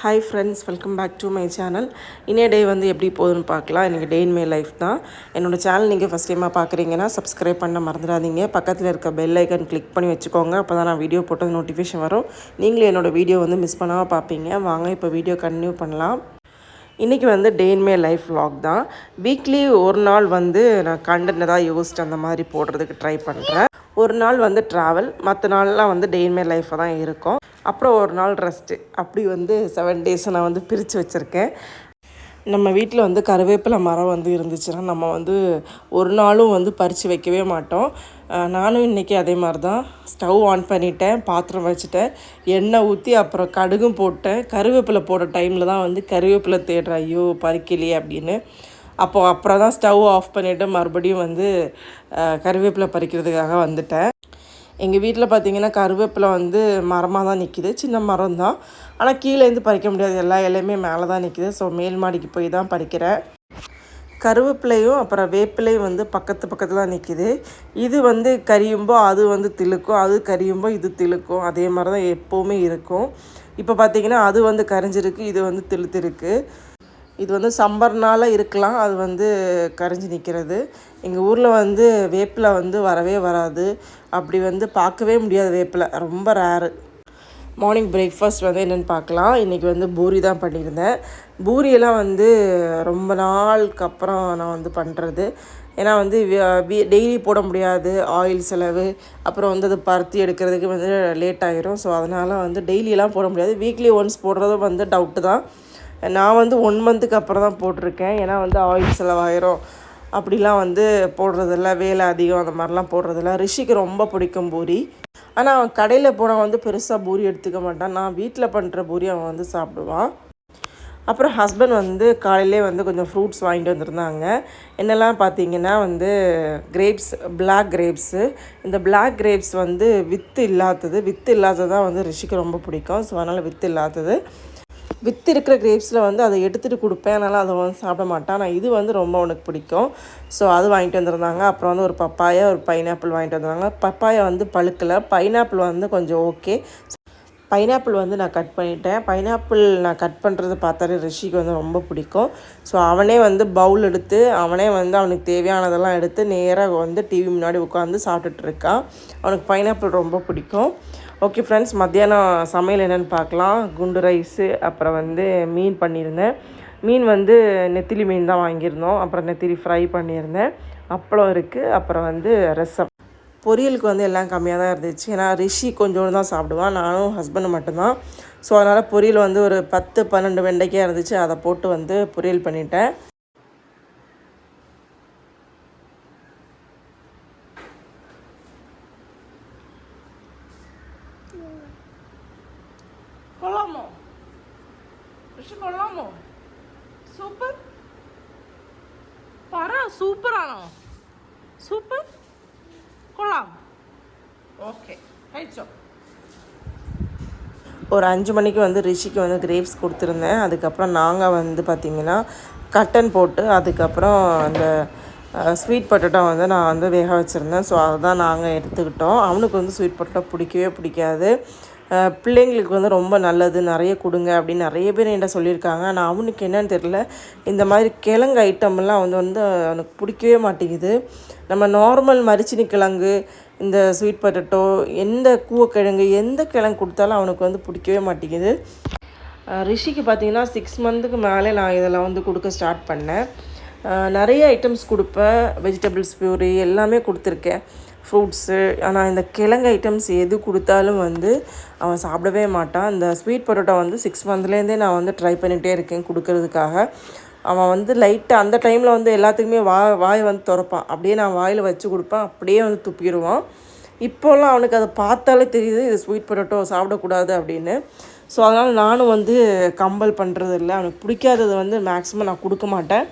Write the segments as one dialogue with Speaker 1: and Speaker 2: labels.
Speaker 1: Hi friends, welcome back to my channel. இன்றைய day வந்து எப்படி போகுதுன்னு பார்க்கலாம். இன்றைக்கி டே இன் மை லைஃப் தான். என்னோடய சேனல் நீங்கள் ஃபஸ்ட் டைமாக பார்க்குறீங்கன்னா சப்ஸ்கிரைப் பண்ண மறந்துடாதீங்க. பக்கத்தில் இருக்க பெல் ஐக்கன் கிளிக் பண்ணி வச்சுக்கோங்க. அப்போ தான் நான் வீடியோ போட்டது நோட்டிஃபிகேஷன் வரும். நீங்களும் என்னோடய வீடியோ வந்து மிஸ் பண்ணாமல் பார்ப்பீங்க. வாங்க இப்போ வீடியோ கண்டினியூ பண்ணலாம். இன்றைக்கி வந்து டே இன் மை லைஃப் vlog தான். வீக்லி ஒரு நாள் வந்து நான் கண்டென்ட் தான் யோசிச்சு அந்த மாதிரி போடுறதுக்கு ட்ரை பண்ணுறேன். ஒரு நாள் வந்து ட்ராவல், மற்ற நாள்லாம் வந்து டே இன் மை லைஃபாக தான் இருக்கும். அப்புறம் ஒரு நாள் ரெஸ்ட்டு, அப்படி வந்து 7 டேஸை நான் வந்து பிரித்து வச்சுருக்கேன். நம்ம வீட்டில் வந்து கருவேப்பிலை மரம் வந்து இருந்துச்சுன்னா நம்ம வந்து ஒரு நாளும் வந்து பறித்து வைக்கவே மாட்டோம். நானும் இன்றைக்கி அதே மாதிரி தான் ஸ்டவ் ஆன் பண்ணிட்டேன், பாத்திரம் வச்சுட்டேன், எண்ணெய் ஊற்றி அப்புறம் கடுகும் போட்டேன். கருவேப்பிலை போடுற டைமில் தான் வந்து கருவேப்பிலை தேடுறேன், ஐயோ பறிக்கலையே அப்படின்னு. அப்புறம் தான் ஸ்டவ் ஆஃப் பண்ணிவிட்டு மறுபடியும் வந்து கருவேப்பிலை பறிக்கிறதுக்காக வந்துட்டேன். எங்கள் வீட்டில் பார்த்திங்கன்னா கருவேப்பிலை வந்து மரமாக தான் நிற்கிது, சின்ன மரம் தான். ஆனால் கீழேருந்து பறிக்க முடியாது, எல்லா இலையுமே மேலே தான் நிற்கிது. ஸோ மேல் மாடிக்கு போய் தான் பறிக்கிறேன். கருவேப்பிலையும் அப்புறம் வேப்பிலையும் வந்து பக்கத்தில் தான் நிற்கிது. இது வந்து கரியும்போ அது வந்து திழுக்கும், அது கரியும்போ இது திழுக்கும். அதே மாதிரி தான் எப்போவுமே இருக்கும். இப்போ பார்த்திங்கன்னா அது வந்து கரிஞ்சிருக்கு, இது வந்து திழுத்திருக்கு. இது வந்து சம்மர்னால் இருக்கலாம், அது வந்து கரைஞ்சி நிற்கிறது. எங்கள் ஊரில் வந்து வேப்பிலை வந்து வரவே வராது, அப்படி வந்து பார்க்கவே முடியாது. வேப்பிலை ரொம்ப ரேரு. மார்னிங் பிரேக்ஃபாஸ்ட் வந்து என்னென்னு பார்க்கலாம். இன்றைக்கி வந்து பூரி தான் பண்ணியிருந்தேன். பூரியெல்லாம் வந்து ரொம்ப நாளுக்கு அப்புறம் நான் வந்து பண்ணுறது. ஏன்னா வந்து டெய்லி போட முடியாது, ஆயில் செலவு, அப்புறம் வந்து அது பருத்தி எடுக்கிறதுக்கு வந்து லேட் ஆகிரும். ஸோ அதனால் வந்து டெய்லியெல்லாம் போட முடியாது. வீக்லி ஒன்ஸ் போடுறதும் வந்து டவுட்டு தான். நான் வந்து 1 மந்த்துக்கு அப்புறம் தான் போட்டிருக்கேன். ஏன்னா வந்து ஆயில் செலவாயிரும் அப்படிலாம் வந்து போடுறதில்ல, வேலை அதிகம் அந்த மாதிரிலாம் போடுறதில்ல. ரிஷிக்கு ரொம்ப பிடிக்கும் பூரி. ஆனால் அவன் கடையில் போனால் வந்து பெருசாக பூரி எடுத்துக்க மாட்டான். நான் வீட்டில் பண்ணுற பூரி அவன் வந்து சாப்பிடுவான். அப்புறம் ஹஸ்பண்ட் வந்து காலையிலே வந்து கொஞ்சம் ஃப்ரூட்ஸ் வாங்கிட்டு வந்திருந்தாங்க. என்னெல்லாம் பார்த்தீங்கன்னா வந்து கிரேப்ஸ், பிளாக் கிரேப்ஸு. இந்த பிளாக் கிரேப்ஸ் வந்து வித்து இல்லாதது தான் வந்து ரிஷிக்கு ரொம்ப பிடிக்கும். ஸோ அதனால் வித்து இல்லாதது. வித்து இருக்கிற கிரேப்ஸில் வந்து அதை எடுத்துகிட்டு கொடுப்பேன், அதனால் அதை வந்து சாப்பிட மாட்டான். ஆனால் இது வந்து ரொம்ப உனக்கு பிடிக்கும். ஸோ அது வாங்கிட்டு வந்திருந்தாங்க. அப்புறம் வந்து ஒரு பப்பாயா, ஒரு பைனாப்பிள் வாங்கிட்டு வந்திருந்தாங்க. பப்பாயா வந்து பழுக்கலை, பைனாப்பிள் வந்து கொஞ்சம் ஓகே. பைனாப்பிள் வந்து நான் கட் பண்ணிட்டேன். பைனாப்பிள் நான் கட் பண்ணுறது பார்த்தாலே ரிஷிக்கு வந்து ரொம்ப பிடிக்கும். ஸோ அவனே வந்து பவுல் எடுத்து அவனே வந்து அவனுக்கு தேவையானதெல்லாம் எடுத்து நேராக வந்து டிவி முன்னாடி உட்காந்து சாப்பிட்டுட்ருக்கான். அவனுக்கு பைனாப்பிள் ரொம்ப பிடிக்கும். ஓகே ஃப்ரெண்ட்ஸ், மத்தியானம் சமையல் என்னென்னு பார்க்கலாம். குண்டு ரைஸு, அப்புறம் வந்து மீன் பண்ணியிருந்தேன். மீன் வந்து நெத்திலி மீன் தான் வாங்கியிருந்தோம். அப்புறம் நெத்திலி ஃப்ரை பண்ணியிருந்தேன். அப்பளம் இருக்குது. அப்புறம் வந்து ரசம். பொரியலுக்கு வந்து எல்லாம் கம்மியாக தான் இருந்துச்சு. ஏன்னா ரிஷி கொஞ்சோண்டு தான் சாப்பிடுவான், நானும் ஹஸ்பண்டு மட்டும்தான். ஸோ அதனால் பொரியல் வந்து ஒரு 10-12 வெண்டைக்காய் இருந்துச்சு, அதை போட்டு வந்து பொரியல் பண்ணிட்டேன். கொள்ளாமோ ரிஷி, கொள்ளாமோ சூப்பர் பரா, சூப்பரானோ சூப்பர் கொள்ளாம். ஓகே ஆயிடுச்சோ. ஒரு 5 மணிக்கு வந்து ரிஷிக்கு வந்து கிரேப்ஸ் கொடுத்துருந்தேன். அதுக்கப்புறம் நாங்கள் வந்து பார்த்திங்கன்னா கட்டன் போட்டு அதுக்கப்புறம் அந்த ஸ்வீட் பொட்டேட்டோ வந்து நான் வந்து வேக வச்சுருந்தேன். ஸோ அதை தான் நாங்கள் எடுத்துக்கிட்டோம். அவனுக்கு வந்து ஸ்வீட் பொட்டேட்டோ பிடிக்கவே பிடிக்காது. பிள்ளைங்களுக்கு வந்து ரொம்ப நல்லது, நிறைய கொடுங்க அப்படின்னு நிறைய பேர் என்கிட்ட சொல்லியிருக்காங்க. ஆனால் அவனுக்கு என்னன்னு தெரியல, இந்த மாதிரி கிழங்கு ஐட்டம்லாம் வந்து அவனுக்கு பிடிக்கவே மாட்டேங்குது. நம்ம நார்மல் மரிச்சினி கிழங்கு, இந்த ஸ்வீட் பொட்டேட்டோ, எந்த கூவக்கிழங்கு, எந்த கிழங்கு கொடுத்தாலும் அவனுக்கு வந்து பிடிக்கவே மாட்டேங்குது. ரிஷிக்கு பார்த்திங்கன்னா 6 மந்த்துக்கு மேலே நான் இதெல்லாம் வந்து கொடுக்க ஸ்டார்ட் பண்ணேன். நிறைய ஐட்டம்ஸ் கொடுப்பேன், வெஜிடபிள்ஸ் பியூரி எல்லாமே கொடுத்துருக்கேன், ஃப்ரூட்ஸு. ஆனால் இந்த கிழங்கு ஐட்டம்ஸ் எது கொடுத்தாலும் வந்து அவன் சாப்பிடவே மாட்டான். இந்த ஸ்வீட் பொட்டேட்டோ வந்து 6 மந்த்லேருந்தே நான் வந்து ட்ரை பண்ணிகிட்டே இருக்கேன் கொடுக்கறதுக்காக. அவன் வந்து லைட்டாக அந்த டைமில் வந்து எல்லாத்துக்குமே வாய் வந்து திறப்பான். அப்படியே நான் வாயில் வச்சு கொடுப்பேன், அப்படியே வந்து துப்பிடுவான். இப்போல்லாம் அவனுக்கு அதை பார்த்தாலே தெரியுது இது ஸ்வீட் பொட்டேட்டோ சாப்பிடக்கூடாது அப்படின்னு. ஸோ அதனால் நானும் வந்து கம்பல் பண்ணுறது இல்லை. அவனுக்கு பிடிக்காதது வந்து மேக்ஸிமம் நான் கொடுக்க மாட்டேன்.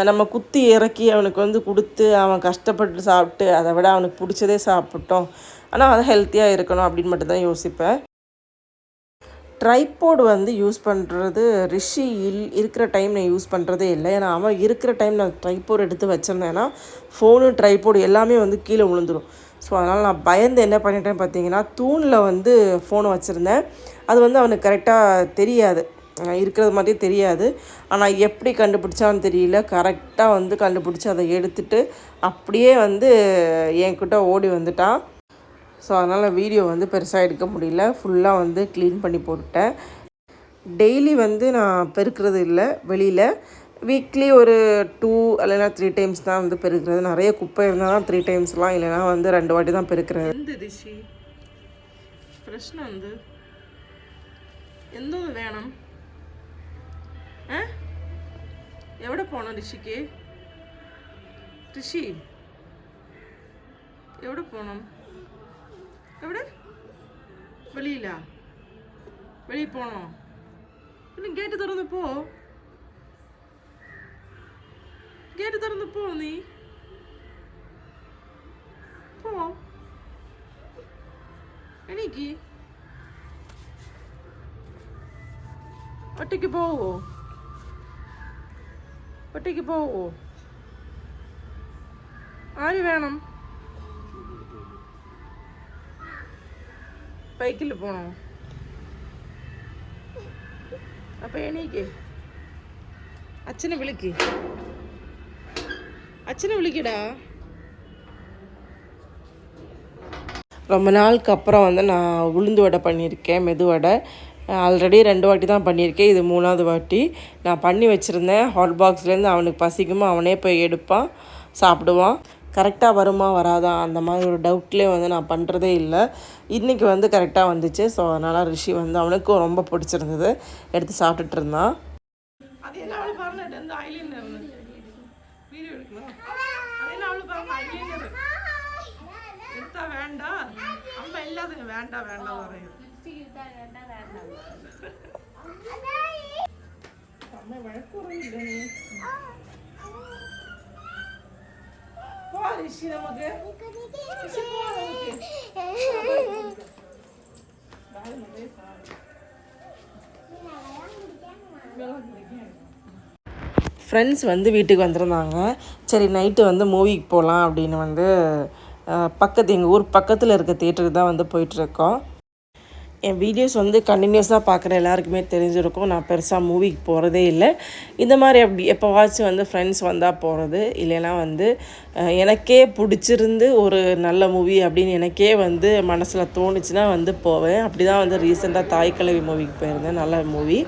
Speaker 1: நம்ம குத்தி இறக்கி அவனுக்கு வந்து கொடுத்து அவன் கஷ்டப்பட்டு சாப்பிட்டு அதை விட அவனுக்கு பிடிச்சதே சாப்பிட்டோம், ஆனால் அது ஹெல்த்தியாக இருக்கணும் அப்படின்னு மட்டும்தான் யோசிப்பேன். ட்ரைபோர்டு வந்து யூஸ் பண்ணுறது ரிஷி இருக்கிற டைம் நான் யூஸ் பண்ணுறதே இல்லை. ஏன்னா அவன் இருக்கிற டைம் நான் ட்ரைபோர்டு எடுத்து வச்சுருந்தேன்னா ஃபோனு ட்ரைபோர்டு எல்லாமே வந்து கீழே விழுந்துடும். ஸோ அதனால் நான் பயந்து என்ன பண்ணிட்டேன்னு பார்த்தீங்கன்னா, தூணில் வந்து ஃபோனை வச்சுருந்தேன். அது வந்து அவனுக்கு கரெக்டாக தெரியாது, இருக்கிறது மாதிரியே தெரியாது. ஆனால் எப்படி கண்டுபிடிச்சான்னு தெரியல, கரெக்டாக வந்து கண்டுபிடிச்சி அதை எடுத்துகிட்டு அப்படியே வந்து என்கிட்ட ஓடி வந்துட்டான். ஸோ அதனால் வீடியோ வந்து பெருசாக எடுக்க முடியல, ஃபுல்லாக வந்து க்ளீன் பண்ணி போட்டுட்டேன். டெய்லி வந்து நான் பெருக்கிறது இல்லை வெளியில், வீக்லி ஒரு 2 இல்லைனா 3 டைம்ஸ் தான் வந்து பெருக்கிறது. நிறைய குப்பை இருந்தால் தான் 3 டைம்ஸ்லாம், இல்லைனா வந்து 2 வாட்டி தான் பெருக்கிறது. எந்த ரிஷி பிரச்சனை வந்து எந்த வேணும் எവിടെ போனோம் ரிஷிக்கு? ரிஷி எവിടെ போனோம்? எവിടെ? வெளியில வெளியே போனோம். இன்னும் கேட்டு திறந்து போ, கேட்டு திறந்து போ, நீ போ. എനിക്ക് ഒറ്റയ്ക്ക് പോവോ? ഒറ്റയ്ക്ക് പോവോ? ആര് വേണം? ബൈക്കിൽ പോണോ? അപ്പം എണീക്ക്, അച്ഛനെ വിളിക്ക്, അച്ഛനെ വിളിക്കടാ. ரொம்ப நாளுக்கு அப்புறம் வந்து நான் உளுந்து வடை பண்ணியிருக்கேன், மெது வடை. ஆல்ரெடி 2 வாட்டி தான் பண்ணியிருக்கேன், இது 3வது வாட்டி. நான் பண்ணி வச்சுருந்தேன், ஹாட் பாக்ஸ்லேருந்து அவனுக்கு பசிக்குமோ அவனே போய் எடுப்பான், சாப்பிடுவான். கரெக்டாக வருமா வராதா அந்த மாதிரி ஒரு டவுட்லேயே வந்து நான் பண்ணுறதே இல்லை. இன்றைக்கி வந்து கரெக்டாக வந்துச்சு. ஸோ அதனால் ரிஷி வந்து அவனுக்கும் ரொம்ப பிடிச்சிருந்தது, எடுத்து சாப்பிட்டுட்டு இருந்தான். அது என்ன அவளை பாருங்க, அந்த ஐலைனர் வீடியோ எடுக்கலாம். அது என்ன அவளை பாருங்க, ஐலைனர் எடுத்தா வேண்டாம், அம்மா இல்லாதுங்க, வேண்டாம் வேண்டாம் வரையும் அம்மா வழக்கு இல்லை. போ ரிஷி, நமக்கு ஃப்ரெண்ட்ஸ் வந்து வீட்டுக்கு வந்திருந்தாங்க. சரி நைட்டு வந்து மூவிக்கு போகலாம் அப்படின்னு வந்து எங்கள் ஊர் பக்கத்தில் இருக்க தியேட்டருக்கு தான் வந்து போயிட்டுருக்கோம். என் வீடியோஸ் வந்து கண்டினியூஸாக பார்க்குற எல்லாருக்குமே தெரிஞ்சிருக்கும், நான் பெருசாக மூவிக்கு போகிறதே இல்லை. இந்த மாதிரி அப்படி எப்போவாச்சும் வந்து ஃப்ரெண்ட்ஸ் வந்தால் போகிறது, இல்லைன்னா வந்து எனக்கே பிடிச்சிருந்து ஒரு நல்ல மூவி அப்படின்னு எனக்கே வந்து மனசில் தோணுச்சுன்னா வந்து போவேன். அப்படி தான் வந்து ரீசெண்டாக தாய்க்கிழவி மூவிக்கு போயிருந்தேன், நல்ல மூவி.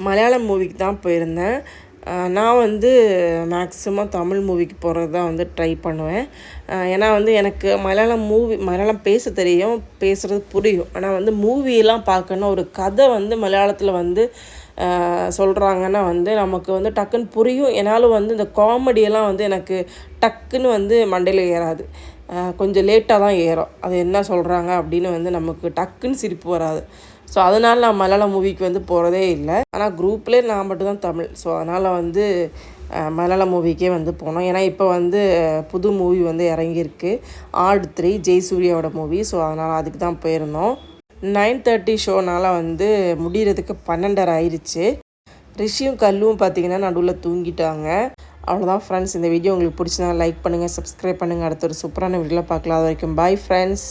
Speaker 1: மலையாளம் மூவிக்கு தான் போயிருந்தேன். நான் வந்து மேக்ஸிமம் தமிழ் மூவிக்கு போகிறது தான் வந்து ட்ரை பண்ணுவேன். ஏன்னா வந்து எனக்கு மலையாளம் பேச தெரியும், பேசுகிறது புரியும். ஆனால் வந்து மூவியெல்லாம் பார்க்கணும், ஒரு கதை வந்து மலையாளத்தில் வந்து சொல்கிறாங்கன்னா வந்து நமக்கு வந்து டக்குன்னு புரியும். என்னாலும் வந்து இந்த காமெடியெல்லாம் வந்து எனக்கு டக்குன்னு வந்து மண்டையில் ஏறாது, கொஞ்சம் லேட்டாக தான் ஏறும். அது என்ன சொல்கிறாங்க அப்படின்னு வந்து நமக்கு டக்குன்னு சிரிப்பு வராது. ஸோ அதனால் நான் மலையாளம் மூவிக்கு வந்து போகிறதே இல்லை. ஆனால் குரூப்லேயே நான் மட்டும்தான் தமிழ். ஸோ அதனால் வந்து மலையாளம் மூவிக்கே வந்து போனோம். ஏன்னா இப்போ வந்து புது மூவி வந்து இறங்கியிருக்கு, ஆடு 3, ஜெயசூர்யாவோட மூவி. ஸோ அதனால் அதுக்கு தான் போயிருந்தோம். 9:30 ஷோனால் வந்து முடிகிறதுக்கு 12:30 ஆயிடுச்சு. ரிஷியும் கல்லும் பார்த்திங்கன்னா நடுவில் தூங்கிட்டாங்க. அவ்வளோதான் ஃப்ரெண்ட்ஸ், இந்த வீடியோ உங்களுக்கு பிடிச்சினா லைக் பண்ணுங்கள், சப்ஸ்கிரைப் பண்ணுங்கள். அடுத்த ஒரு சூப்பரான வீடியோவில் பார்க்கலாம். அது வரைக்கும் பாய் ஃப்ரெண்ட்ஸ்.